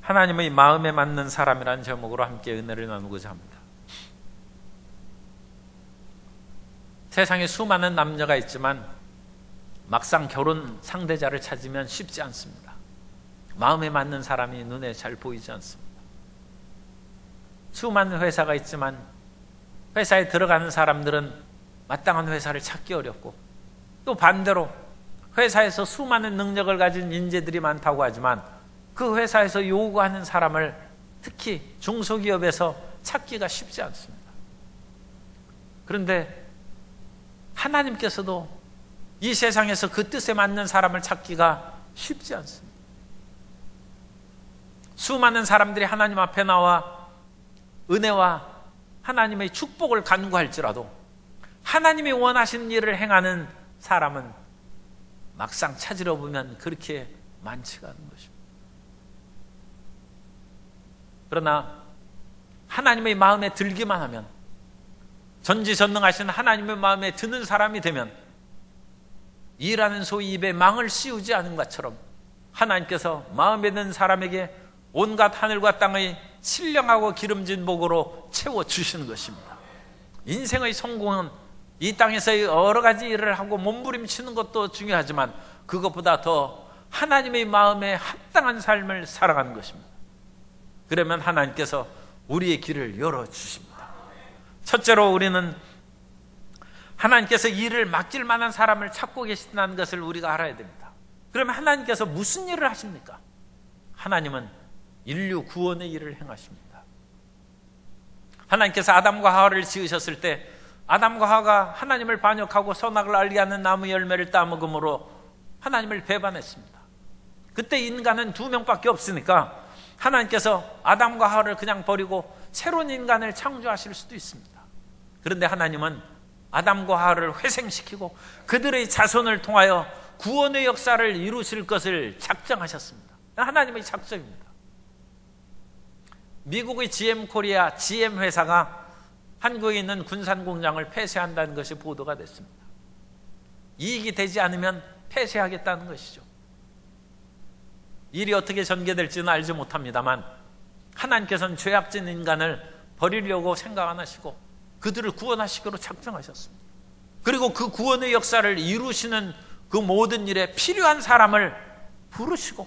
하나님의 마음에 맞는 사람이라는 제목으로 함께 은혜를 나누고자 합니다. 세상에 수많은 남녀가 있지만 막상 결혼 상대자를 찾으면 쉽지 않습니다. 마음에 맞는 사람이 눈에 잘 보이지 않습니다. 수많은 회사가 있지만 회사에 들어가는 사람들은 마땅한 회사를 찾기 어렵고, 또 반대로 회사에서 수많은 능력을 가진 인재들이 많다고 하지만 그 회사에서 요구하는 사람을 특히 중소기업에서 찾기가 쉽지 않습니다. 그런데 하나님께서도 이 세상에서 그 뜻에 맞는 사람을 찾기가 쉽지 않습니다. 수많은 사람들이 하나님 앞에 나와 은혜와 하나님의 축복을 간구할지라도 하나님이 원하시는 일을 행하는 사람은 막상 찾으러 보면 그렇게 많지가 않은 것입니다. 그러나 하나님의 마음에 들기만 하면, 전지전능하신 하나님의 마음에 드는 사람이 되면 이라는 소위 입에 망을 씌우지 않은 것처럼 하나님께서 마음에 드는 사람에게 온갖 하늘과 땅의 신령하고 기름진 복으로 채워주시는 것입니다. 인생의 성공은 이 땅에서의 여러 가지 일을 하고 몸부림치는 것도 중요하지만 그것보다 더 하나님의 마음에 합당한 삶을 살아가는 것입니다. 그러면 하나님께서 우리의 길을 열어주십니다. 첫째로 우리는 하나님께서 일을 맡길 만한 사람을 찾고 계신다는 것을 우리가 알아야 됩니다. 그러면 하나님께서 무슨 일을 하십니까? 하나님은 인류 구원의 일을 행하십니다. 하나님께서 아담과 하와를 지으셨을 때 아담과 하와가 하나님을 반역하고 선악을 알게 하는 나무 열매를 따먹음으로 하나님을 배반했습니다. 그때 인간은 2명밖에 없으니까 하나님께서 아담과 하와를 그냥 버리고 새로운 인간을 창조하실 수도 있습니다. 그런데 하나님은 아담과 하와를 회생시키고 그들의 자손을 통하여 구원의 역사를 이루실 것을 작정하셨습니다. 하나님의 작정입니다. 미국의 GM 코리아 GM 회사가 한국에 있는 군산 공장을 폐쇄한다는 것이 보도가 됐습니다. 이익이 되지 않으면 폐쇄하겠다는 것이죠. 일이 어떻게 전개될지는 알지 못합니다만 하나님께서는 죄악진 인간을 버리려고 생각 안 하시고 그들을 구원하시기로 작정하셨습니다. 그리고 그 구원의 역사를 이루시는 그 모든 일에 필요한 사람을 부르시고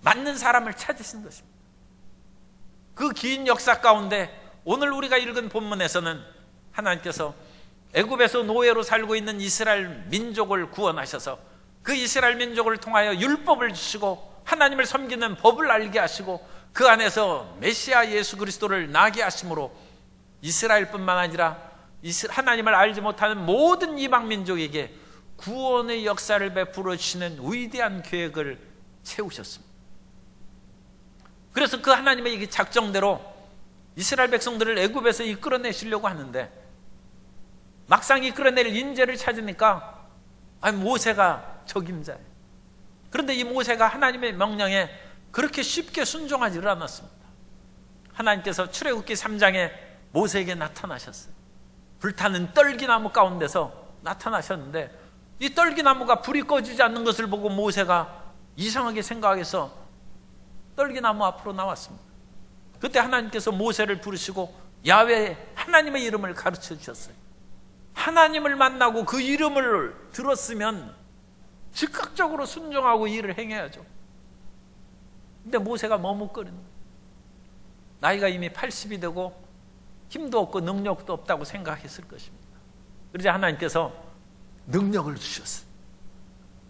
맞는 사람을 찾으신 것입니다. 그 긴 역사 가운데 오늘 우리가 읽은 본문에서는 하나님께서 애굽에서 노예로 살고 있는 이스라엘 민족을 구원하셔서 그 이스라엘 민족을 통하여 율법을 주시고 하나님을 섬기는 법을 알게 하시고 그 안에서 메시아 예수 그리스도를 나게 하심으로 이스라엘뿐만 아니라 하나님을 알지 못하는 모든 이방 민족에게 구원의 역사를 베풀어 주시는 위대한 계획을 세우셨습니다. 그래서 그 하나님의 작정대로 이스라엘 백성들을 애굽에서 이끌어내시려고 하는데 막상 이끌어낼 인재를 찾으니까 모세가 적임자예요. 그런데 이 모세가 하나님의 명령에 그렇게 쉽게 순종하지를 않았습니다. 하나님께서 출애굽기 3장에 모세에게 나타나셨어요. 불타는 떨기나무 가운데서 나타나셨는데 이 떨기나무가 불이 꺼지지 않는 것을 보고 모세가 이상하게 생각해서 떨기나무 앞으로 나왔습니다. 그때 하나님께서 모세를 부르시고 야훼 하나님의 이름을 가르쳐 주셨어요. 하나님을 만나고 그 이름을 들었으면 즉각적으로 순종하고 일을 행해야죠. 근데 모세가 머뭇거리는 거예요. 나이가 이미 80이 되고 힘도 없고 능력도 없다고 생각했을 것입니다. 그러자 하나님께서 능력을 주셨어요.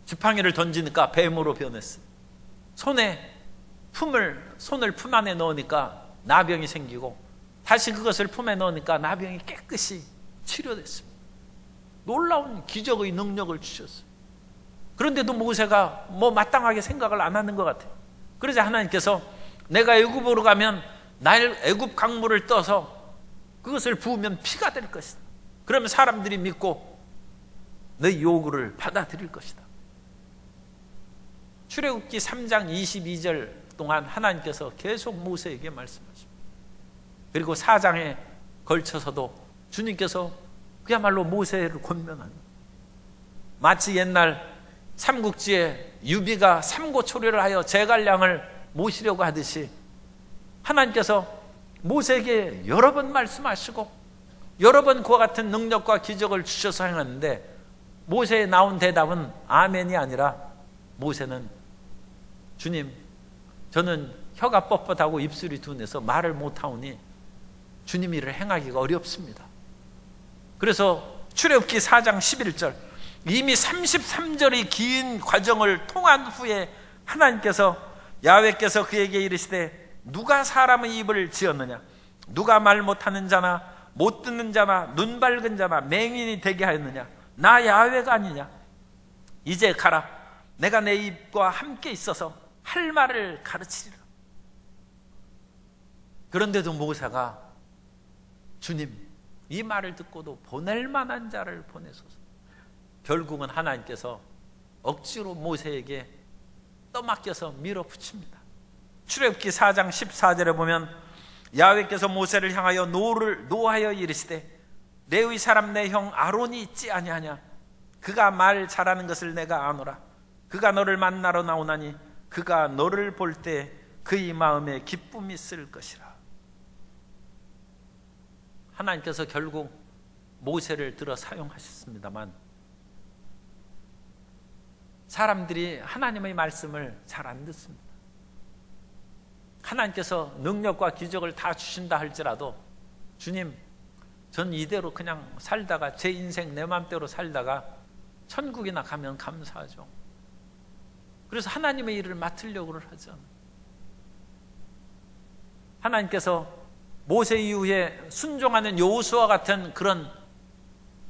지팡이를 던지니까 뱀으로 변했어요. 손을 품 안에 넣으니까 나병이 생기고 다시 그것을 품에 넣으니까 나병이 깨끗이 치료됐습니다. 놀라운 기적의 능력을 주셨어요. 그런데도 모세가 마땅하게 생각을 안 하는 것 같아요. 그러자 하나님께서 내가 애굽으로 가면 애굽 강물을 떠서 그것을 부으면 피가 될 것이다. 그러면 사람들이 믿고 내 요구를 받아들일 것이다. 출애굽기 3장 22절 동안 하나님께서 계속 모세에게 말씀하십니다. 그리고 4장에 걸쳐서도 주님께서 그야말로 모세를 권면합니다. 마치 옛날 삼국지에 유비가 삼고초려를 하여 제갈량을 모시려고 하듯이 하나님께서 모세에게 여러 번 말씀하시고 여러 번 그와 같은 능력과 기적을 주셔서 행하는데 모세에 나온 대답은 아멘이 아니라 모세는 주님, 저는 혀가 뻣뻣하고 입술이 둔해서 말을 못하오니 주님 일을 행하기가 어렵습니다. 그래서 출애굽기 4장 11절, 이미 33절의 긴 과정을 통한 후에 하나님께서 야훼께서 그에게 이르시되 누가 사람의 입을 지었느냐? 누가 말 못하는 자나 못 듣는 자나 눈 밝은 자나 맹인이 되게 하였느냐? 나 야훼가 아니냐? 이제 가라. 내가 내 입과 함께 있어서 할 말을 가르치리라. 그런데도 모세가 주님, 이 말을 듣고도 보낼 만한 자를 보내소서. 결국은 하나님께서 억지로 모세에게 떠맡겨서 밀어붙입니다. 출애굽기 4장 14절에 보면 야훼께서 모세를 향하여 노하여 이르시되 레위 사람 내 형 아론이 있지 아니하냐? 그가 말 잘하는 것을 내가 아노라. 그가 너를 만나러 나오나니 그가 너를 볼 때 그의 마음에 기쁨이 있을 것이라. 하나님께서 결국 모세를 들어 사용하셨습니다만 사람들이 하나님의 말씀을 잘 안 듣습니다. 하나님께서 능력과 기적을 다 주신다 할지라도 주님, 전 이대로 그냥 살다가 제 인생 내 맘대로 살다가 천국이나 가면 감사하죠. 그래서 하나님의 일을 맡으려고 하죠. 하나님께서 모세 이후에 순종하는 여호수아 같은 그런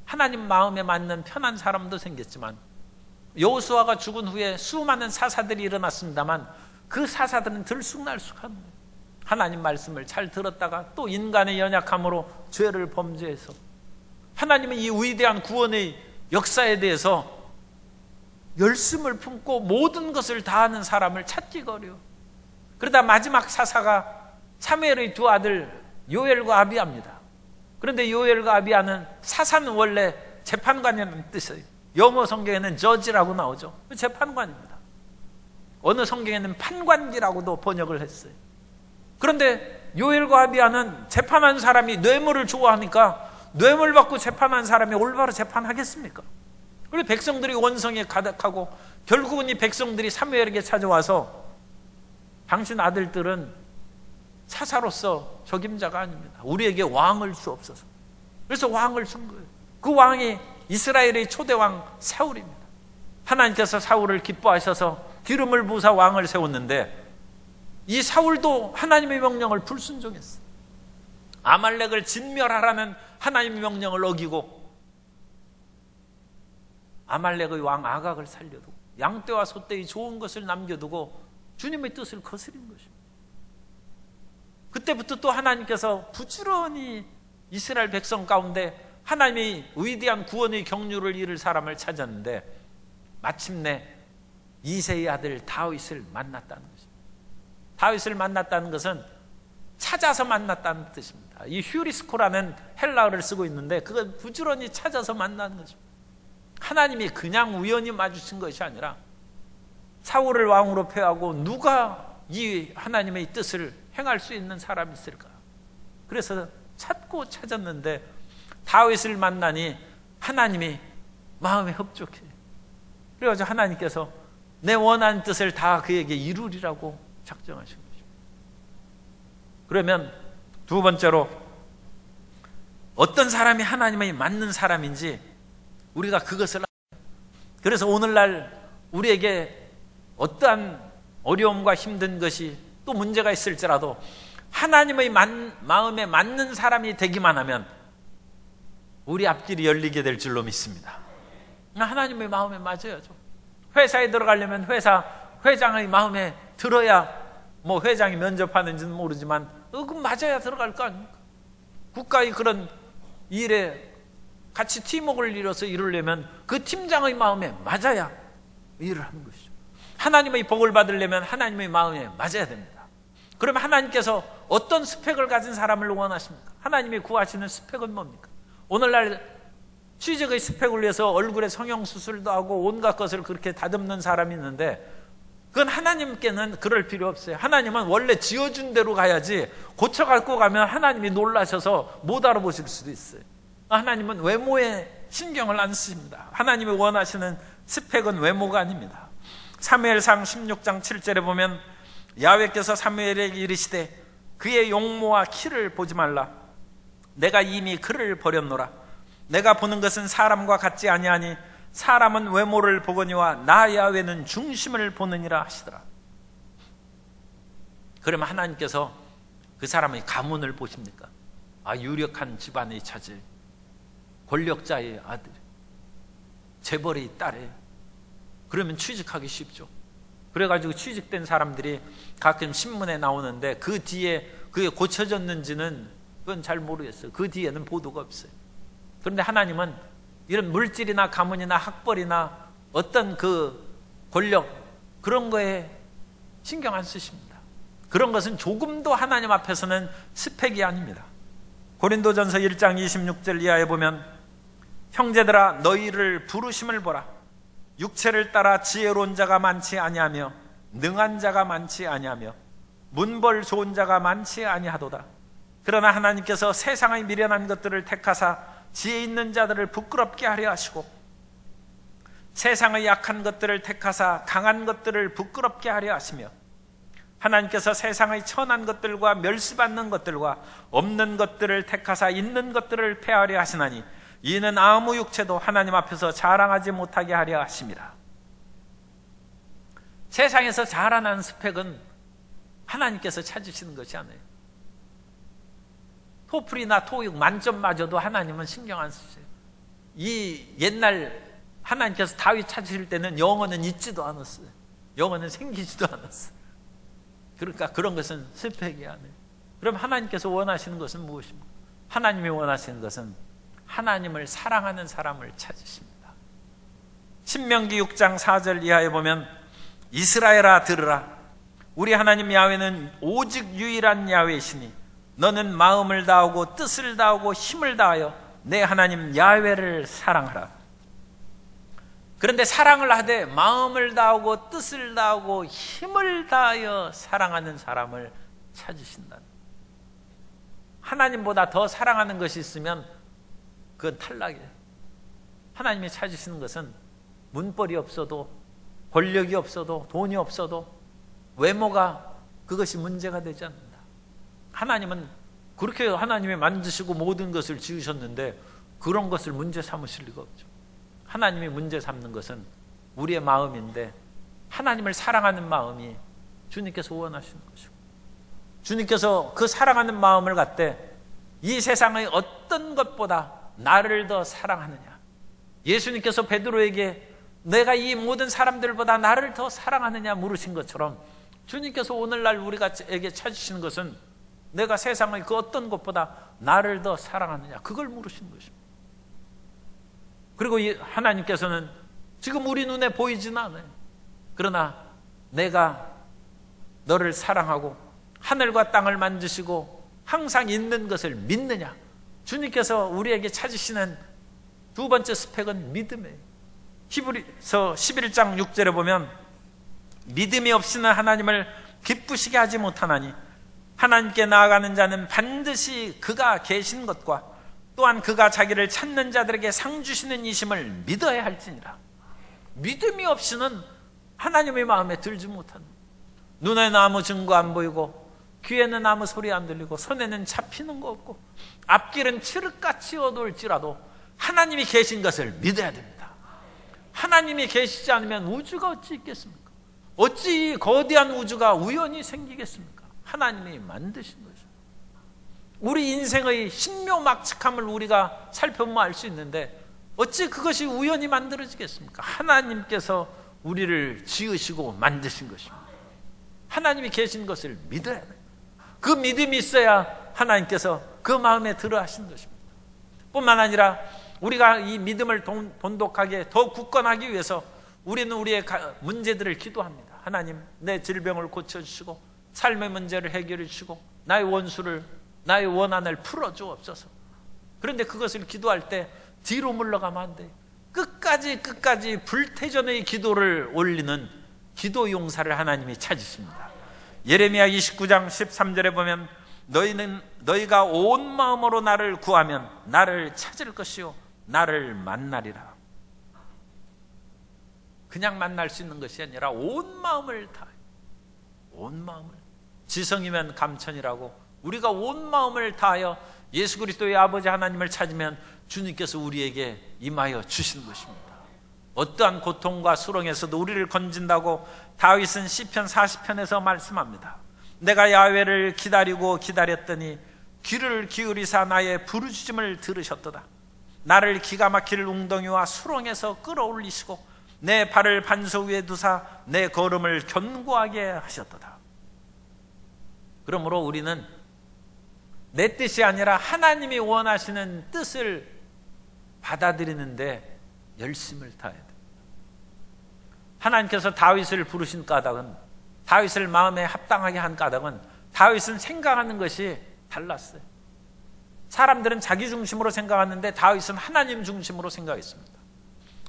하나님 마음에 맞는 편한 사람도 생겼지만 여호수아가 죽은 후에 수많은 사사들이 일어났습니다만 그 사사들은 들쑥날쑥한 거예요. 하나님 말씀을 잘 들었다가 또 인간의 연약함으로 죄를 범죄해서 하나님의 이 위대한 구원의 역사에 대해서 열심을 품고 모든 것을 다하는 사람을 찾기가 어려워. 그러다 마지막 사사가 사무엘의 두 아들 요엘과 아비야입니다. 그런데 요엘과 아비야는 사사는 원래 재판관이라는 뜻이에요. 영어 성경에는 저지라고 나오죠. 재판관입니다. 어느 성경에는 판관기라고도 번역을 했어요. 그런데 요엘과 아비야는 재판한 사람이 뇌물을 좋아하니까 뇌물 받고 재판한 사람이 올바로 재판하겠습니까? 그리고 백성들이 원성에 가득하고 결국은 이 백성들이 사무엘에게 찾아와서 당신 아들들은 사사로서 적임자가 아닙니다. 우리에게 왕을 주옵소서. 그래서 왕을 준 거예요. 그 왕이 이스라엘의 초대왕 사울입니다. 하나님께서 사울을 기뻐하셔서 기름을 부사 왕을 세웠는데 이 사울도 하나님의 명령을 불순종했어요. 아말렉을 진멸하라는 하나님의 명령을 어기고 아말렉의 왕 아각을 살려두고 양떼와 소떼의 좋은 것을 남겨두고 주님의 뜻을 거스린 것입니다. 그때부터 또 하나님께서 부지런히 이스라엘 백성 가운데 하나님의 위대한 구원의 경륜을 이룰 사람을 찾았는데 마침내 이새의 아들 다윗을 만났다는 것입니다. 다윗을 만났다는 것은 찾아서 만났다는 뜻입니다. 이 휴리스코라는 헬라어를 쓰고 있는데 그건 부지런히 찾아서 만나는 것입니다. 하나님이 그냥 우연히 마주친 것이 아니라 사울을 왕으로 폐하고 누가 이 하나님의 뜻을 행할 수 있는 사람이 있을까? 그래서 찾고 찾았는데 다윗을 만나니 하나님이 마음에 흡족해. 그래서 하나님께서 내 원하는 뜻을 다 그에게 이루리라고 작정하신 것입니다. 그러면 두 번째로 어떤 사람이 하나님의 맞는 사람인지 우리가 그것을 그래서 오늘날 우리에게 어떠한 어려움과 힘든 것이 또 문제가 있을지라도 하나님의 마음에 맞는 사람이 되기만 하면 우리 앞길이 열리게 될 줄로 믿습니다. 하나님의 마음에 맞아야죠. 회사에 들어가려면 회사 회장의 마음에 들어야 뭐 회장이 면접하는지는 모르지만 그건 맞아야 들어갈 거 아닙니까? 국가의 그런 일에 같이 팀워크를 이뤄서 이루려면 그 팀장의 마음에 맞아야 일을 하는 것이죠. 하나님의 복을 받으려면 하나님의 마음에 맞아야 됩니다. 그러면 하나님께서 어떤 스펙을 가진 사람을 원하십니까? 하나님이 구하시는 스펙은 뭡니까? 오늘날 취직의 스펙을 위해서 얼굴에 성형수술도 하고 온갖 것을 그렇게 다듬는 사람이 있는데 그건 하나님께는 그럴 필요 없어요. 하나님은 원래 지어준 대로 가야지 고쳐 갖고 가면 하나님이 놀라셔서 못 알아보실 수도 있어요. 하나님은 외모에 신경을 안 쓰십니다. 하나님이 원하시는 스펙은 외모가 아닙니다. 사무엘상 16장 7절에 보면 야훼께서 사무엘에게 이르시되 그의 용모와 키를 보지 말라. 내가 이미 그를 버렸노라. 내가 보는 것은 사람과 같지 아니하니 사람은 외모를 보거니와 나 야훼는 중심을 보느니라 하시더라. 그러면 하나님께서 그 사람의 가문을 보십니까? 유력한 집안의 자제, 권력자의 아들, 재벌의 딸에, 그러면 취직하기 쉽죠. 그래가지고 취직된 사람들이 가끔 신문에 나오는데 그 뒤에 그게 고쳐졌는지는 그건 잘 모르겠어요. 그 뒤에는 보도가 없어요. 그런데 하나님은 이런 물질이나 가문이나 학벌이나 어떤 그 권력, 그런 거에 신경 안 쓰십니다. 그런 것은 조금도 하나님 앞에서는 스펙이 아닙니다. 고린도전서 1장 26절 이하에 보면 형제들아 너희를 부르심을 보라. 육체를 따라 지혜로운 자가 많지 아니하며 능한 자가 많지 아니하며 문벌 좋은 자가 많지 아니하도다. 그러나 하나님께서 세상의 미련한 것들을 택하사 지혜 있는 자들을 부끄럽게 하려 하시고 세상의 약한 것들을 택하사 강한 것들을 부끄럽게 하려 하시며 하나님께서 세상의 천한 것들과 멸시받는 것들과 없는 것들을 택하사 있는 것들을 폐하려 하시나니 이는 아무 육체도 하나님 앞에서 자랑하지 못하게 하려 하심이라. 세상에서 자라나는 스펙은 하나님께서 찾으시는 것이 아니에요. 토플이나 토익 만점 맞아도 하나님은 신경 안 쓰세요. 이 옛날 하나님께서 다윗 찾으실 때는 영어는 있지도 않았어요. 영어는 생기지도 않았어요. 그러니까 그런 것은 스펙이 아니에요. 그럼 하나님께서 원하시는 것은 무엇입니까? 하나님이 원하시는 것은 하나님을 사랑하는 사람을 찾으십니다. 신명기 6장 4절 이하에 보면 이스라엘아 들으라. 우리 하나님 야훼는 오직 유일한 야훼이시니 너는 마음을 다하고 뜻을 다하고 힘을 다하여 내 하나님 야훼를 사랑하라. 그런데 사랑을 하되 마음을 다하고 뜻을 다하고 힘을 다하여 사랑하는 사람을 찾으신다. 하나님보다 더 사랑하는 것이 있으면 그건 탈락이에요. 하나님이 찾으시는 것은 문벌이 없어도 권력이 없어도 돈이 없어도 외모가 그것이 문제가 되지 않는다. 하나님은 그렇게 하나님이 만드시고 모든 것을 지으셨는데 그런 것을 문제 삼으실 리가 없죠. 하나님이 문제 삼는 것은 우리의 마음인데 하나님을 사랑하는 마음이 주님께서 원하시는 것이고 주님께서 그 사랑하는 마음을 갖되 이 세상의 어떤 것보다 나를 더 사랑하느냐. 예수님께서 베드로에게 내가 이 모든 사람들보다 나를 더 사랑하느냐 물으신 것처럼 주님께서 오늘날 우리에게 찾으시는 것은 내가 세상의 그 어떤 것보다 나를 더 사랑하느냐, 그걸 물으시는 것입니다. 그리고 하나님께서는 지금 우리 눈에 보이지는 않아요. 그러나 내가 너를 사랑하고 하늘과 땅을 만드시고 항상 있는 것을 믿느냐. 주님께서 우리에게 찾으시는 두 번째 스펙은 믿음이에요. 히브리서 11장 6절에 보면 믿음이 없이는 하나님을 기쁘시게 하지 못하나니 하나님께 나아가는 자는 반드시 그가 계신 것과 또한 그가 자기를 찾는 자들에게 상 주시는 이심을 믿어야 할지니라. 믿음이 없이는 하나님의 마음에 들지 못한다. 눈에는 아무 증거 안 보이고 귀에는 아무 소리 안 들리고 손에는 잡히는 거 없고 앞길은 칠흑같이 어두울지라도 하나님이 계신 것을 믿어야 됩니다. 하나님이 계시지 않으면 우주가 어찌 있겠습니까? 어찌 거대한 우주가 우연히 생기겠습니까? 하나님이 만드신 거죠. 우리 인생의 신묘막측함을 우리가 살펴보면 알 수 있는데 어찌 그것이 우연히 만들어지겠습니까? 하나님께서 우리를 지으시고 만드신 것입니다. 하나님이 계신 것을 믿어야 돼요. 그 믿음이 있어야 하나님께서 그 마음에 들어 하신 것입니다. 뿐만 아니라 우리가 이 믿음을 돈독하게 더 굳건하기 위해서 우리는 우리의 문제들을 기도합니다. 하나님, 내 질병을 고쳐주시고 삶의 문제를 해결해 주시고 나의 원수를, 나의 원한을 풀어주옵소서. 그런데 그것을 기도할 때 뒤로 물러가면 안 돼요. 끝까지 불태전의 기도를 올리는 기도 용사를 하나님이 찾으십니다. 예레미야 29장 13절에 보면 너희가 온 마음으로 나를 구하면 나를 찾을 것이요 나를 만나리라. 그냥 만날 수 있는 것이 아니라 온 마음을 다해, 온 마음을, 지성이면 감천이라고 우리가 온 마음을 다하여 예수 그리스도의 아버지 하나님을 찾으면 주님께서 우리에게 임하여 주시는 것입니다. 어떠한 고통과 수렁에서도 우리를 건진다고 다윗은 시편 40편에서 말씀합니다. 내가 야훼를 기다리고 기다렸더니 귀를 기울이사 나의 부르짖음을 들으셨도다. 나를 기가 막힐 웅덩이와 수렁에서 끌어올리시고 내 발을 반석 위에 두사 내 걸음을 견고하게 하셨도다. 그러므로 우리는 내 뜻이 아니라 하나님이 원하시는 뜻을 받아들이는데 열심을 다해야 됩니다. 하나님께서 다윗을 부르신 까닭은, 다윗을 마음에 합당하게 한 까닭은 다윗은 생각하는 것이 달랐어요. 사람들은 자기 중심으로 생각하는데 다윗은 하나님 중심으로 생각했습니다.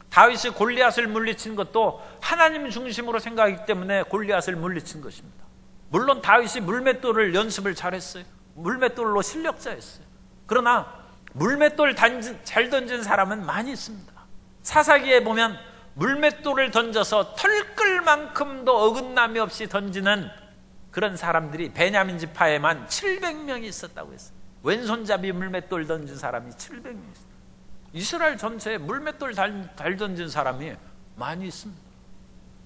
다윗이 골리앗을 물리친 것도 하나님 중심으로 생각하기 때문에 골리앗을 물리친 것입니다. 물론 다윗이 물맷돌을 연습을 잘했어요. 물맷돌로 실력자였어요. 그러나 물맷돌 잘 던진 사람은 많이 있습니다. 사사기에 보면 물맷돌을 던져서 털끌만큼도 어긋남이 없이 던지는 그런 사람들이 베냐민 지파에만 700명이 있었다고 했어요. 왼손잡이 물맷돌 던진 사람이 700명이 있어요. 이스라엘 전체에 물맷돌 잘 던진 사람이 많이 있습니다.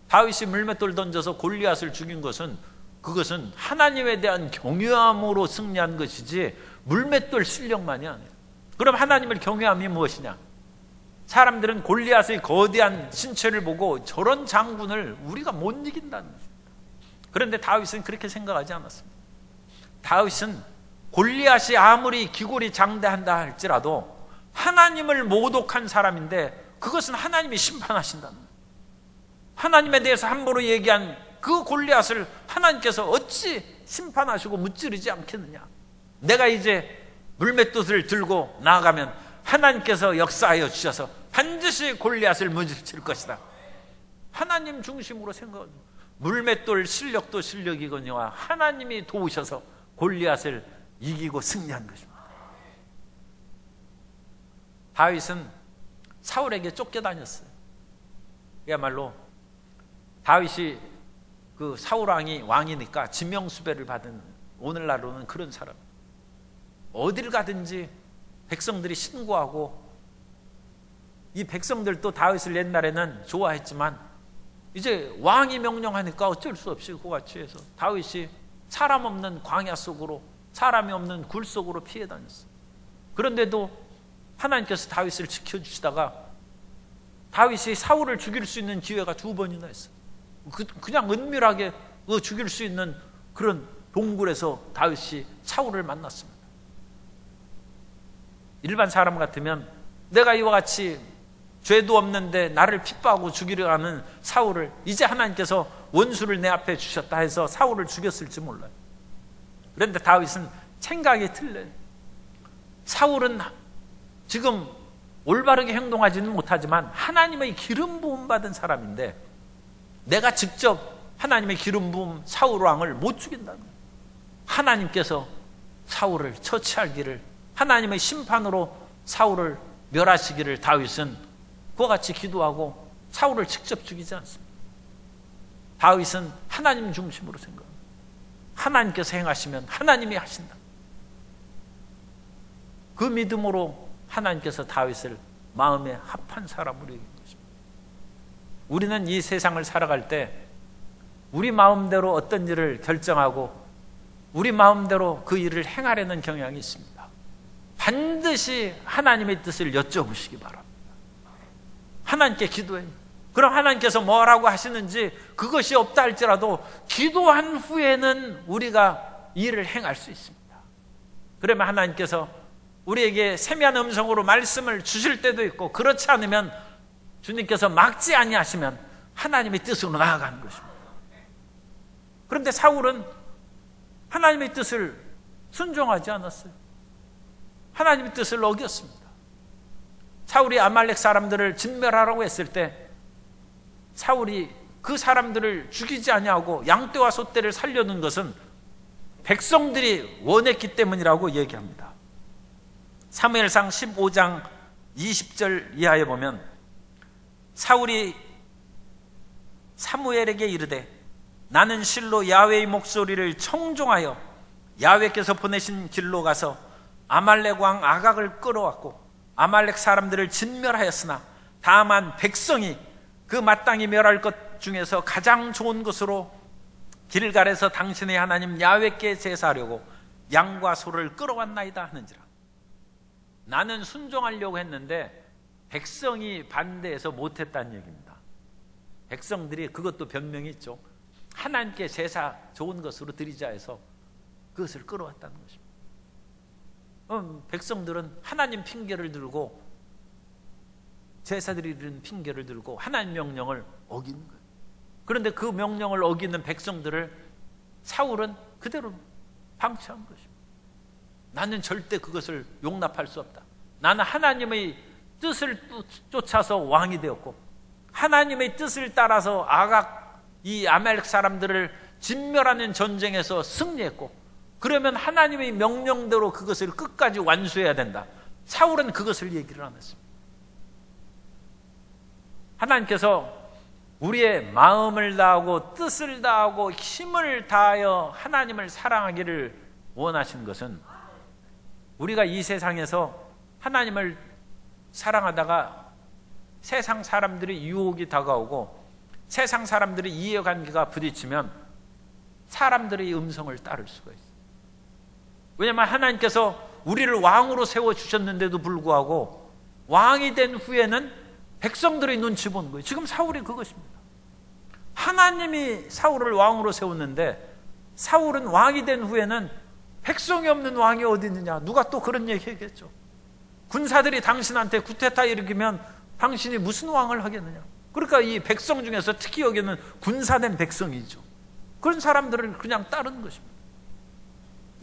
다윗이 물맷돌 던져서 골리앗을 죽인 것은, 그것은 하나님에 대한 경외함으로 승리한 것이지 물맷돌 실력만이 아니에요. 그럼 하나님을 경외함이 무엇이냐? 사람들은 골리앗의 거대한 신체를 보고 저런 장군을 우리가 못 이긴다는 것입니다. 그런데 다윗은 그렇게 생각하지 않았습니다. 다윗은 골리앗이 아무리 기골이 장대한다 할지라도 하나님을 모독한 사람인데 그것은 하나님이 심판하신다는 거예요. 하나님에 대해서 함부로 얘기한 그 골리앗을 하나님께서 어찌 심판하시고 무찌르지 않겠느냐? 내가 이제 물맷돌을 들고 나아가면 하나님께서 역사하여 주셔서 반드시 골리앗을 무찌를 것이다. 하나님 중심으로 생각합니다. 물맷돌 실력도 실력이거니와 하나님이 도우셔서 골리앗을 이기고 승리한 것입니다. 다윗은 사울에게 쫓겨다녔어요. 그야말로 다윗이 그 사울 왕이니까 지명수배를 받은, 오늘날로는 그런 사람. 어딜 가든지 백성들이 신고하고, 이 백성들도 다윗을 옛날에는 좋아했지만 이제 왕이 명령하니까 어쩔 수 없이 그와 취해서 다윗이 사람 없는 광야 속으로, 사람이 없는 굴 속으로 피해 다녔어요. 그런데도 하나님께서 다윗을 지켜주시다가 다윗이 사울을 죽일 수 있는 기회가 2번이나 있어요. 그냥 은밀하게 죽일 수 있는 그런 동굴에서 다윗이 사울을 만났습니다. 일반 사람 같으면 내가 이와 같이 죄도 없는데 나를 핍박하고 죽이려 하는 사울을 이제 하나님께서 원수를 내 앞에 주셨다 해서 사울을 죽였을지 몰라요. 그런데 다윗은 생각이 틀려요. 사울은 지금 올바르게 행동하지는 못하지만 하나님의 기름 부음 받은 사람인데 내가 직접 하나님의 기름 부음 사울 왕을 못 죽인다는 거예요. 하나님께서 사울을 처치하기를, 하나님의 심판으로 사울을 멸하시기를 다윗은 그와 같이 기도하고 사울을 직접 죽이지 않습니다. 다윗은 하나님 중심으로 생각합니다. 하나님께서 행하시면 하나님이 하신다. 그 믿음으로 하나님께서 다윗을 마음에 합한 사람으로 여긴 것입니다. 우리는 이 세상을 살아갈 때 우리 마음대로 어떤 일을 결정하고 우리 마음대로 그 일을 행하려는 경향이 있습니다. 반드시 하나님의 뜻을 여쭤보시기 바랍니다. 하나님께 기도해요. 그럼 하나님께서 뭐라고 하시는지, 그것이 없다 할지라도 기도한 후에는 우리가 일을 행할 수 있습니다. 그러면 하나님께서 우리에게 세미한 음성으로 말씀을 주실 때도 있고, 그렇지 않으면 주님께서 막지 아니하시면 하나님의 뜻으로 나아가는 것입니다. 그런데 사울은 하나님의 뜻을 순종하지 않았어요. 하나님의 뜻을 어겼습니다. 사울이 아말렉 사람들을 진멸하라고 했을 때 사울이 그 사람들을 죽이지 아니하고 양떼와 소떼를 살려둔 것은 백성들이 원했기 때문이라고 얘기합니다. 사무엘상 15장 20절 이하에 보면 사울이 사무엘에게 이르되 나는 실로 야훼의 목소리를 청종하여 야훼께서 보내신 길로 가서 아말렉 왕 아각을 끌어왔고 아말렉 사람들을 진멸하였으나 다만 백성이 그 마땅히 멸할 것 중에서 가장 좋은 것으로 길갈에서 당신의 하나님 야훼께 제사하려고 양과 소를 끌어왔나이다 하는지라. 나는 순종하려고 했는데 백성이 반대해서 못했다는 얘기입니다. 백성들이 그것도 변명이 있죠. 하나님께 제사 좋은 것으로 드리자 해서 그것을 끌어왔다는 것입니다. 백성들은 하나님 핑계를 들고 제사 드리는 핑계를 들고 하나님 명령을 어기는 거예요. 그런데 그 명령을 어기는 백성들을 사울은 그대로 방치한 것입니다. 나는 절대 그것을 용납할 수 없다. 나는 하나님의 뜻을 쫓아서 왕이 되었고 하나님의 뜻을 따라서 아각 이 아말렉 사람들을 진멸하는 전쟁에서 승리했고 그러면 하나님의 명령대로 그것을 끝까지 완수해야 된다. 사울은 그것을 얘기를 안 했습니다. 하나님께서 우리의 마음을 다하고 뜻을 다하고 힘을 다하여 하나님을 사랑하기를 원하신 것은 우리가 이 세상에서 하나님을 사랑하다가 세상 사람들의 유혹이 다가오고 세상 사람들의 이해관계가 부딪히면 사람들의 음성을 따를 수가 있어요. 왜냐하면 하나님께서 우리를 왕으로 세워주셨는데도 불구하고 왕이 된 후에는 백성들의 눈치 보는 거예요. 지금 사울이 그것입니다. 하나님이 사울을 왕으로 세웠는데 사울은 왕이 된 후에는 백성이 없는 왕이 어디 있느냐. 누가 또 그런 얘기 하겠죠. 군사들이 당신한테 쿠데타 일으키면 당신이 무슨 왕을 하겠느냐. 그러니까 이 백성 중에서 특히 여기는 군사된 백성이죠. 그런 사람들을 그냥 따르는 것입니다.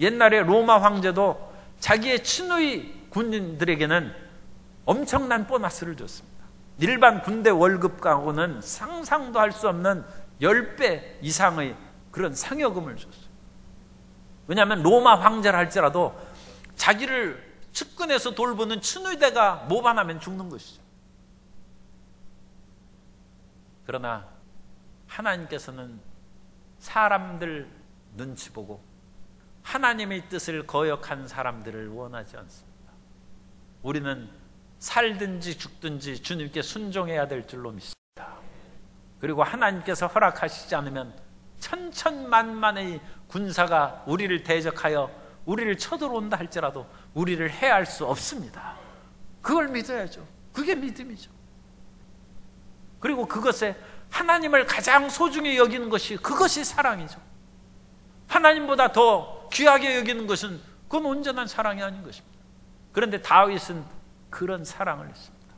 옛날에 로마 황제도 자기의 친의 군인들에게는 엄청난 보너스를 줬습니다. 일반 군대 월급하고는 상상도 할 수 없는 10배 이상의 그런 상여금을 줬어요. 왜냐하면 로마 황제를 할지라도 자기를 측근에서 돌보는 친위대가 모반하면 죽는 것이죠. 그러나 하나님께서는 사람들 눈치 보고 하나님의 뜻을 거역한 사람들을 원하지 않습니다. 우리는 살든지 죽든지 주님께 순종해야 될 줄로 믿습니다. 그리고 하나님께서 허락하시지 않으면 천천만만의 군사가 우리를 대적하여 우리를 쳐들어온다 할지라도 우리를 해할 수 없습니다. 그걸 믿어야죠. 그게 믿음이죠. 그리고 그것에 하나님을 가장 소중히 여기는 것이 그것이 사랑이죠. 하나님보다 더 귀하게 여기는 것은 그건 온전한 사랑이 아닌 것입니다. 그런데 다윗은 그런 사랑을 했습니다.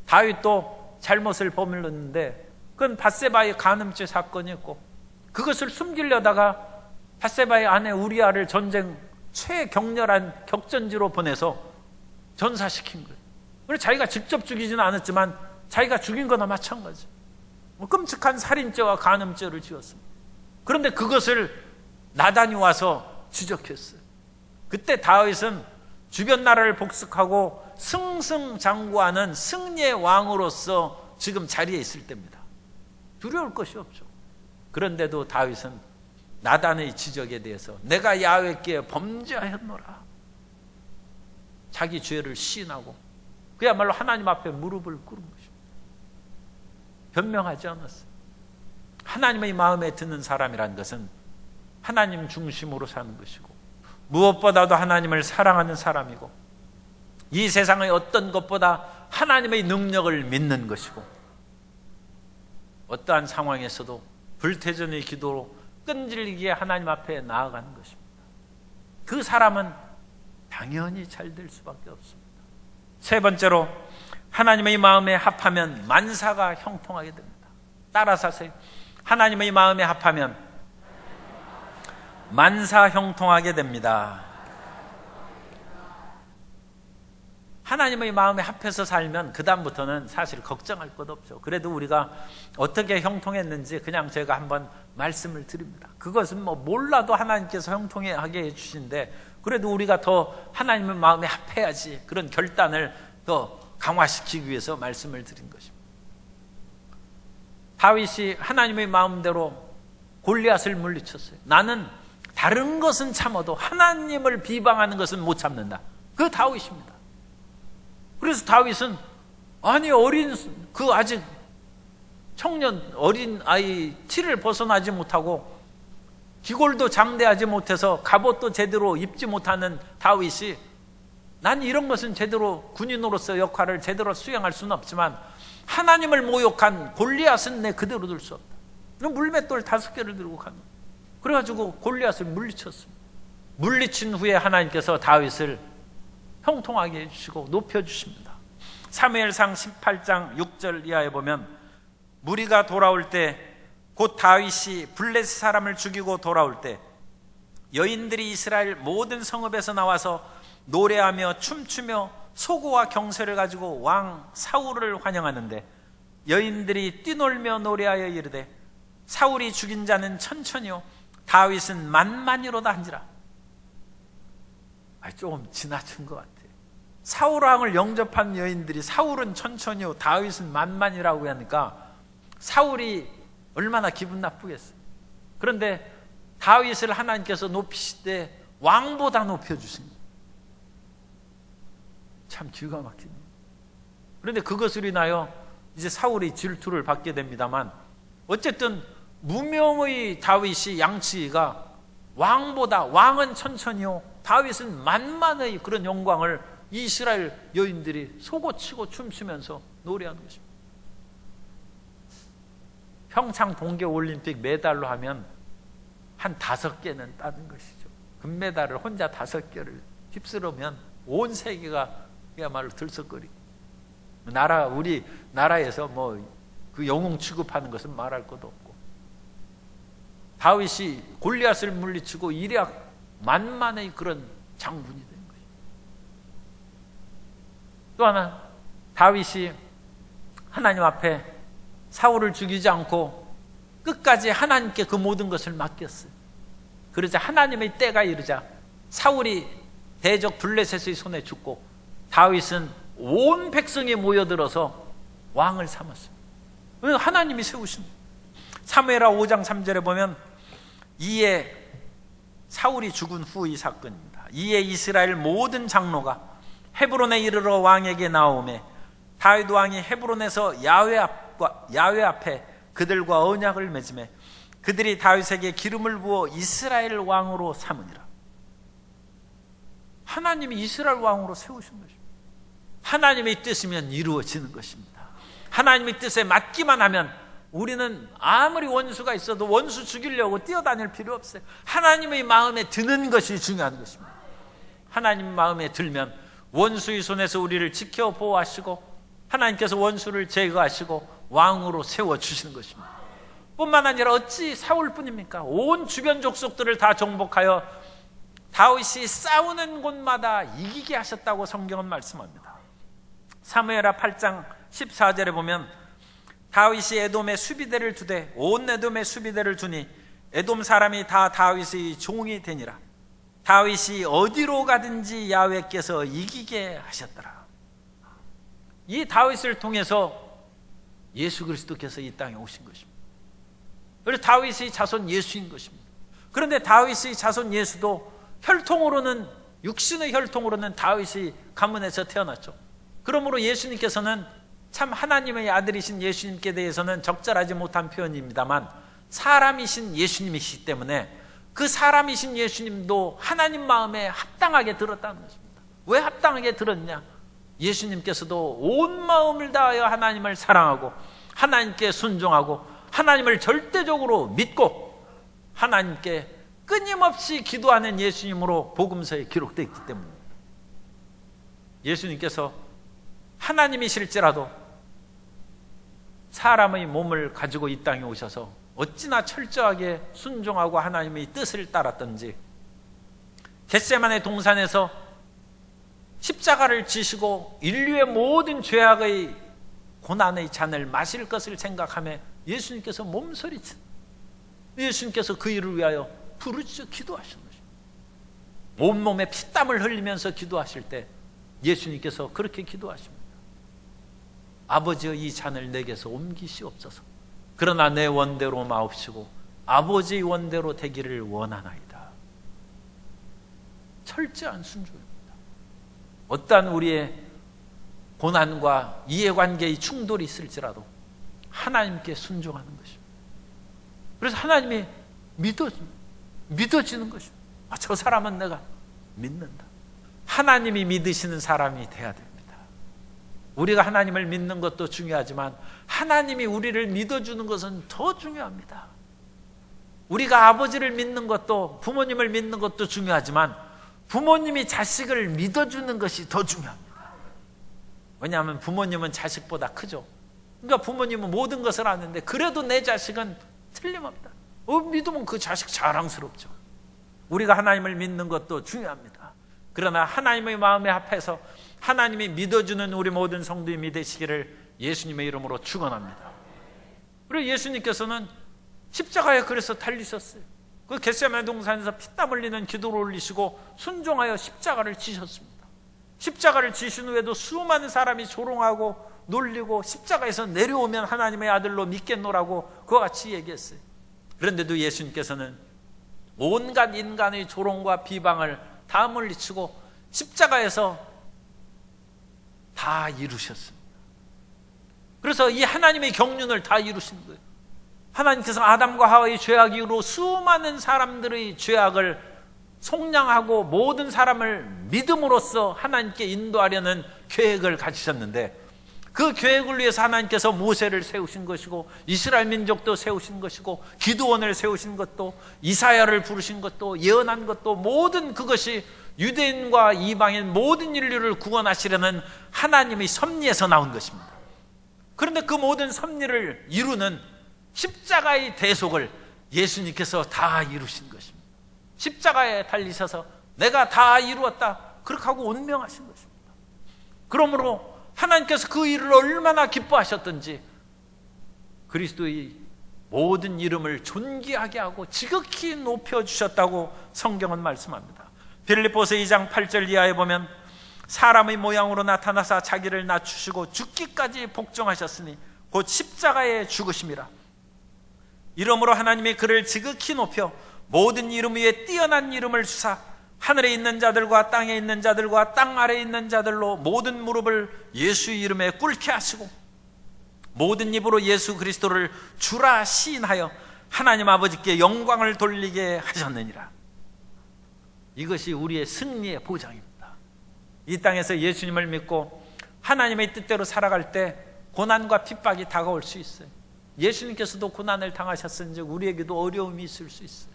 다윗도 잘못을 범했는데 그건 밧세바의 간음죄 사건이었고 그것을 숨기려다가 밧세바의 아내 우리아를 전쟁 최격렬한 격전지로 보내서 전사시킨 거예요. 그래서 자기가 직접 죽이지는 않았지만 자기가 죽인 거나 마찬가지. 끔찍한 살인죄와 간음죄를 지었습니다. 그런데 그것을 나단이 와서 지적했어요. 그때 다윗은 주변 나라를 복습하고 승승장구하는 승리의 왕으로서 지금 자리에 있을 때입니다. 두려울 것이 없죠. 그런데도 다윗은 나단의 지적에 대해서 내가 야훼께 범죄하였노라. 자기 죄를 시인하고 그야말로 하나님 앞에 무릎을 꿇은 것입니다. 변명하지 않았어요. 하나님의 마음에 드는 사람이란 것은 하나님 중심으로 사는 것이고 무엇보다도 하나님을 사랑하는 사람이고 이 세상의 어떤 것보다 하나님의 능력을 믿는 것이고 어떠한 상황에서도 불태전의 기도로 끈질기게 하나님 앞에 나아가는 것입니다. 그 사람은 당연히 잘 될 수밖에 없습니다. 세 번째로 하나님의 마음에 합하면 만사가 형통하게 됩니다. 따라서 하세요. 하나님의 마음에 합하면 만사 형통하게 됩니다. 하나님의 마음에 합해서 살면 그 다음부터는 사실 걱정할 것 없죠. 그래도 우리가 어떻게 형통했는지 그냥 제가 한번 말씀을 드립니다. 그것은 뭐 몰라도 하나님께서 형통하게 해주신데, 그래도 우리가 더 하나님의 마음에 합해야지, 그런 결단을 더 강화시키기 위해서 말씀을 드린 것입니다. 다윗이 하나님의 마음대로 골리앗을 물리쳤어요. 나는 다른 것은 참아도 하나님을 비방하는 것은 못 참는다. 그 다윗입니다. 그래서 다윗은 아니 그 아직 청년 어린 아이 티를 벗어나지 못하고 기골도 장대하지 못해서 갑옷도 제대로 입지 못하는 다윗이, 난 이런 것은 제대로 군인으로서 역할을 제대로 수행할 수는 없지만 하나님을 모욕한 골리앗은 내 그대로 둘 수 없다. 물맷돌 5개를 들고 가는, 그래가지고 골리앗을 물리쳤습니다. 물리친 후에 하나님께서 다윗을 형통하게 해주시고 높여주십니다. 사무엘상 18장 6절 이하에 보면, 무리가 돌아올 때 곧 다윗이 블레셋 사람을 죽이고 돌아올 때 여인들이 이스라엘 모든 성읍에서 나와서 노래하며 춤추며 소고와 경쇠를 가지고 왕 사울을 환영하는데, 여인들이 뛰놀며 노래하여 이르되 사울이 죽인 자는 천천히요 다윗은 만만이로다 한지라. 조금 지나친 것 같아요. 사울왕을 영접한 여인들이 사울은 천천히요 다윗은 만만이라고 하니까 사울이 얼마나 기분 나쁘겠어요. 그런데 다윗을 하나님께서 높이실 때 왕보다 높여주십니다. 참 기가 막힙니다. 그런데 그것을 인하여 이제 사울이 질투를 받게 됩니다만, 어쨌든 무명의 다윗이 양치기가 왕은 천천히요 다윗은 만만의 그런 영광을 이스라엘 여인들이 속옷치고 춤추면서 노래하는 것입니다. 평창 동계올림픽 메달로 하면 한 5개는 따는 것이죠. 금메달을 혼자 5개를 휩쓸으면 온 세계가 그야말로 들썩거리고, 우리 나라에서 뭐 그 영웅 취급하는 것은 말할 것도 없고, 다윗이 골리앗을 물리치고 일약 만만의 그런 장군이 된 것입니다. 또 하나, 다윗이 하나님 앞에 사울을 죽이지 않고 끝까지 하나님께 그 모든 것을 맡겼어요. 그러자 하나님의 때가 이르자 사울이 대적 블레셋의 손에 죽고 다윗은 온 백성이 모여들어서 왕을 삼았습니다. 하나님이 세우신, 사무엘하 5장 3절에 보면, 이에 사울이 죽은 후 이 사건입니다. 이에 이스라엘 모든 장로가 헤브론에 이르러 왕에게 나오매 다윗 왕이 헤브론에서 야훼 앞에 그들과 언약을 맺으매 그들이 다윗에게 기름을 부어 이스라엘 왕으로 삼으니라. 하나님이 이스라엘 왕으로 세우신 것입니다. 하나님의 뜻이면 이루어지는 것입니다. 하나님의 뜻에 맞기만 하면 우리는 아무리 원수가 있어도 원수 죽이려고 뛰어다닐 필요 없어요. 하나님의 마음에 드는 것이 중요한 것입니다. 하나님 마음에 들면 원수의 손에서 우리를 지켜 보호하시고 하나님께서 원수를 제거하시고 왕으로 세워주시는 것입니다. 뿐만 아니라 어찌 사울뿐입니까? 온 주변 족속들을 다 정복하여 다윗이 싸우는 곳마다 이기게 하셨다고 성경은 말씀합니다. 사무엘하 8장 14절에 보면, 다윗이 에돔에 수비대를 두되 온 에돔에 수비대를 두니 에돔 사람이 다 다윗의 종이 되니라. 다윗이 어디로 가든지 야훼께서 이기게 하셨더라. 이 다윗을 통해서 예수 그리스도께서 이 땅에 오신 것입니다. 그래서 다윗의 자손 예수인 것입니다. 그런데 다윗의 자손 예수도 혈통으로는, 육신의 혈통으로는 다윗의 가문에서 태어났죠. 그러므로 예수님께서는 참 하나님의 아들이신 예수님께 대해서는 적절하지 못한 표현입니다만 사람이신 예수님이시기 때문에 그 사람이신 예수님도 하나님 마음에 합당하게 들었다는 것입니다. 왜 합당하게 들었냐? 예수님께서도 온 마음을 다하여 하나님을 사랑하고 하나님께 순종하고 하나님을 절대적으로 믿고 하나님께 끊임없이 기도하는 예수님으로 복음서에 기록되어 있기 때문입니다. 예수님께서 하나님이실지라도 사람의 몸을 가지고 이 땅에 오셔서 어찌나 철저하게 순종하고 하나님의 뜻을 따랐던지, 겟세마네 동산에서 십자가를 지시고 인류의 모든 죄악의 고난의 잔을 마실 것을 생각하며 예수님께서 몸서리친, 예수님께서 그 일을 위하여 부르짖어 기도하신 것입니다. 온몸에 피땀을 흘리면서 기도하실 때 예수님께서 그렇게 기도하십니다. 아버지의 이 잔을 내게서 옮기시옵소서. 그러나 내 원대로 마옵시고 아버지의 원대로 되기를 원하나이다. 철저한 순종입니다. 어떠한 우리의 고난과 이해관계의 충돌이 있을지라도 하나님께 순종하는 것입니다. 그래서 하나님이 믿어지는 것입니다. 저 사람은 내가 믿는다. 하나님이 믿으시는 사람이 돼야 됩니다. 우리가 하나님을 믿는 것도 중요하지만 하나님이 우리를 믿어주는 것은 더 중요합니다. 우리가 아버지를 믿는 것도, 부모님을 믿는 것도 중요하지만 부모님이 자식을 믿어주는 것이 더 중요합니다. 왜냐하면 부모님은 자식보다 크죠. 그러니까 부모님은 모든 것을 아는데 그래도 내 자식은 틀림없다. 믿으면 그 자식 자랑스럽죠. 우리가 하나님을 믿는 것도 중요합니다. 그러나 하나님의 마음에 합해서 하나님이 믿어주는 우리 모든 성도님이 되시기를 예수님의 이름으로 축원합니다. 그리고 예수님께서는 십자가에 그래서 달리셨어요. 그 겟세마네 동산에서 피땀 흘리는 기도를 올리시고 순종하여 십자가를 지셨습니다. 십자가를 지신 후에도 수많은 사람이 조롱하고 놀리고 십자가에서 내려오면 하나님의 아들로 믿겠노라고 그와 같이 얘기했어요. 그런데도 예수님께서는 온갖 인간의 조롱과 비방을 다 물리치고 십자가에서 다 이루셨습니다. 그래서 이 하나님의 경륜을 다 이루신 거예요. 하나님께서 아담과 하와의 죄악 이후로 수많은 사람들의 죄악을 속량하고 모든 사람을 믿음으로써 하나님께 인도하려는 계획을 가지셨는데, 그 계획을 위해서 하나님께서 모세를 세우신 것이고 이스라엘 민족도 세우신 것이고 기드온을 세우신 것도 이사야를 부르신 것도 예언한 것도 모든 그것이 유대인과 이방인 모든 인류를 구원하시려는 하나님의 섭리에서 나온 것입니다. 그런데 그 모든 섭리를 이루는 십자가의 대속을 예수님께서 다 이루신 것입니다. 십자가에 달리셔서 내가 다 이루었다 그렇게 하고 운명하신 것입니다. 그러므로 하나님께서 그 일을 얼마나 기뻐하셨던지 그리스도의 모든 이름을 존귀하게 하고 지극히 높여주셨다고 성경은 말씀합니다. 빌립보서 2장 8절 이하에 보면 사람의 모양으로 나타나사 자기를 낮추시고 죽기까지 복종하셨으니 곧 십자가에 죽으심이라. 이러므로 하나님이 그를 지극히 높여 모든 이름 위에 뛰어난 이름을 주사 하늘에 있는 자들과 땅에 있는 자들과 땅 아래에 있는 자들로 모든 무릎을 예수의 이름에 꿇게 하시고 모든 입으로 예수 그리스도를 주라 시인하여 하나님 아버지께 영광을 돌리게 하셨느니라. 이것이 우리의 승리의 보장입니다. 이 땅에서 예수님을 믿고 하나님의 뜻대로 살아갈 때 고난과 핍박이 다가올 수 있어요. 예수님께서도 고난을 당하셨은즉 우리에게도 어려움이 있을 수 있어요.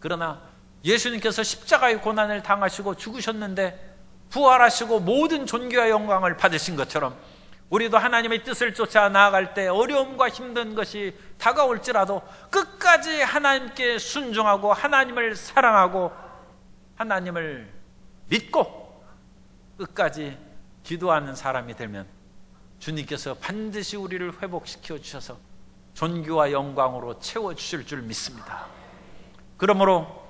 그러나 예수님께서 십자가의 고난을 당하시고 죽으셨는데 부활하시고 모든 존귀와 영광을 받으신 것처럼 우리도 하나님의 뜻을 쫓아 나아갈 때 어려움과 힘든 것이 다가올지라도 끝까지 하나님께 순종하고 하나님을 사랑하고 하나님을 믿고 끝까지 기도하는 사람이 되면 주님께서 반드시 우리를 회복시켜 주셔서 존귀와 영광으로 채워주실 줄 믿습니다. 그러므로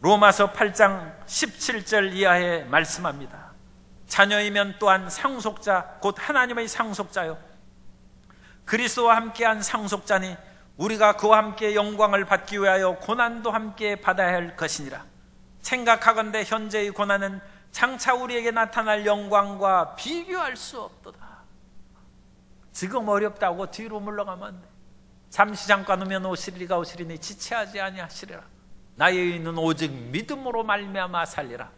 로마서 8장 17절 이하에 말씀합니다. 자녀이면 또한 상속자 곧 하나님의 상속자요 그리스도와 함께한 상속자니 우리가 그와 함께 영광을 받기 위하여 고난도 함께 받아야 할 것이니라. 생각하건대 현재의 고난은 장차 우리에게 나타날 영광과 비교할 수 없도다. 지금 어렵다고 뒤로 물러가면 안 돼. 잠시 잠깐 오면 오시리가 오시리니 지체하지 아니하시리라. 나의 의인은 오직 믿음으로 말미암아 살리라.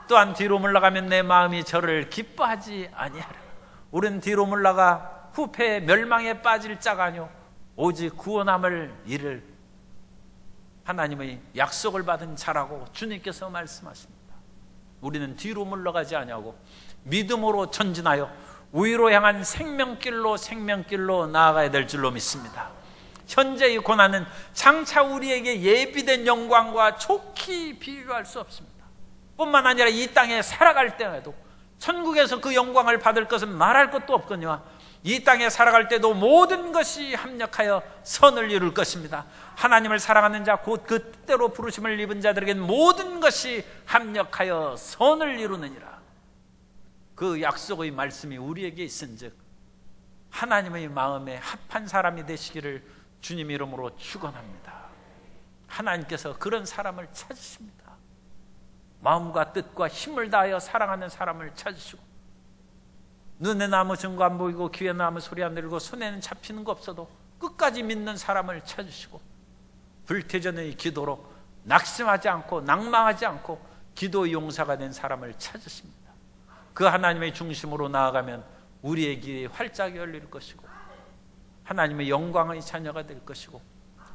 또한 뒤로 물러가면 내 마음이 저를 기뻐하지 아니하리라. 우리는 뒤로 물러가 후패 멸망에 빠질 자가 아니오 오직 구원함을 이를 하나님의 약속을 받은 자라고 주님께서 말씀하십니다. 우리는 뒤로 물러가지 아니하고 믿음으로 전진하여 위로 향한 생명길로 나아가야 될 줄로 믿습니다. 현재의 고난은 장차 우리에게 예비된 영광과 좋게 비교할 수 없습니다. 뿐만 아니라 이 땅에 살아갈 때에도 천국에서 그 영광을 받을 것은 말할 것도 없거니와 이 땅에 살아갈 때도 모든 것이 합력하여 선을 이룰 것입니다. 하나님을 사랑하는 자, 곧 그 뜻대로 부르심을 입은 자들에겐 모든 것이 합력하여 선을 이루느니라. 그 약속의 말씀이 우리에게 있은즉 하나님의 마음에 합한 사람이 되시기를 주님 이름으로 축원합니다. 하나님께서 그런 사람을 찾으십니다. 마음과 뜻과 힘을 다하여 사랑하는 사람을 찾으시고, 눈에는 아무 증거 안 보이고 귀에는 아무 소리 안 들리고 손에는 잡히는 거 없어도 끝까지 믿는 사람을 찾으시고, 불태전의 기도로 낙심하지 않고 낭망하지 않고 기도의 용사가 된 사람을 찾으십니다. 그 하나님의 중심으로 나아가면 우리의 길이 활짝 열릴 것이고 하나님의 영광의 자녀가 될 것이고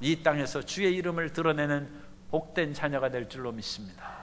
이 땅에서 주의 이름을 드러내는 복된 자녀가 될 줄로 믿습니다.